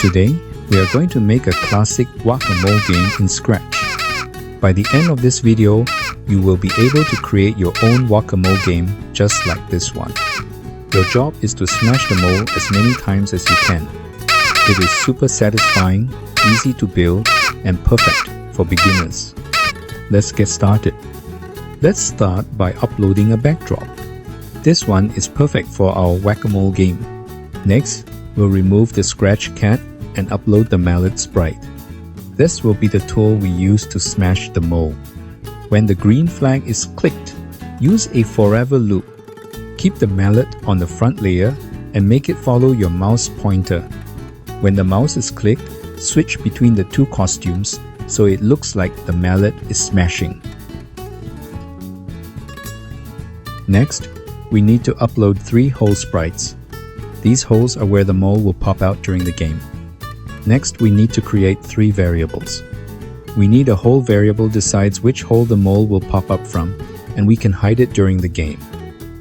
Today, we are going to make a classic Whac-A-Mole game in Scratch. By the end of this video, you will be able to create your own Whac-A-Mole game just like this one. Your job is to smash the mole as many times as you can. It is super satisfying, easy to build, and perfect for beginners. Let's get started. Let's start by uploading a backdrop. This one is perfect for our Whac-A-Mole game. Next, we'll remove the scratch cat and upload the mallet sprite. This will be the tool we use to smash the mole. When the green flag is clicked, use a forever loop. Keep the mallet on the front layer and make it follow your mouse pointer. When the mouse is clicked, switch between the two costumes so it looks like the mallet is smashing. Next, we need to upload 3 hole sprites. These holes are where the mole will pop out during the game. Next, we need to create 3 variables. We need a hole variable decides which hole the mole will pop up from, and we can hide it during the game.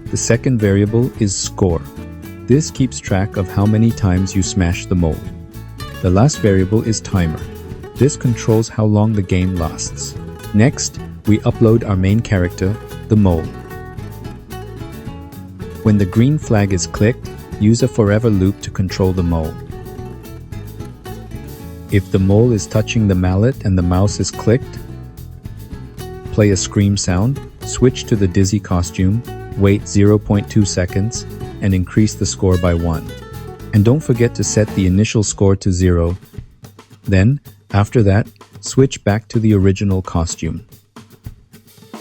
The second variable is score. This keeps track of how many times you smash the mole. The last variable is timer. This controls how long the game lasts. Next, we upload our main character, the mole. When the green flag is clicked, use a forever loop to control the mole. If the mole is touching the mallet and the mouse is clicked, play a scream sound, switch to the dizzy costume, wait 0.2 seconds, and increase the score by 1. And don't forget to set the initial score to 0. Then, after that, switch back to the original costume.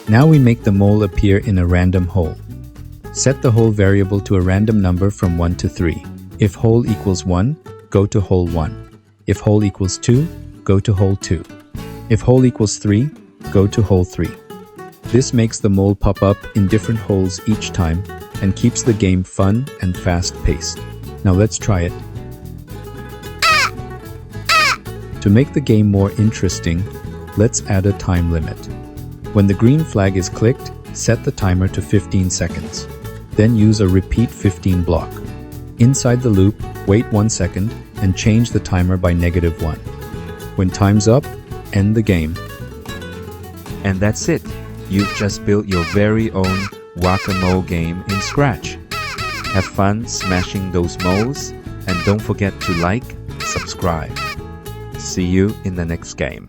Now we make the mole appear in a random hole. Set the hole variable to a random number from 1 to 3. If hole equals 1, go to hole 1. If hole equals 2, go to hole 2. If hole equals 3, go to hole 3. This makes the mole pop up in different holes each time and keeps the game fun and fast-paced. Now let's try it. To make the game more interesting, let's add a time limit. When the green flag is clicked, set the timer to 15 seconds. Then use a repeat 15 block. Inside the loop, wait 1 second and change the timer by -1. When time's up, end the game. And that's it. You've just built your very own Whac-A-Mole game in Scratch. Have fun smashing those moles and don't forget to like, subscribe. See you in the next game.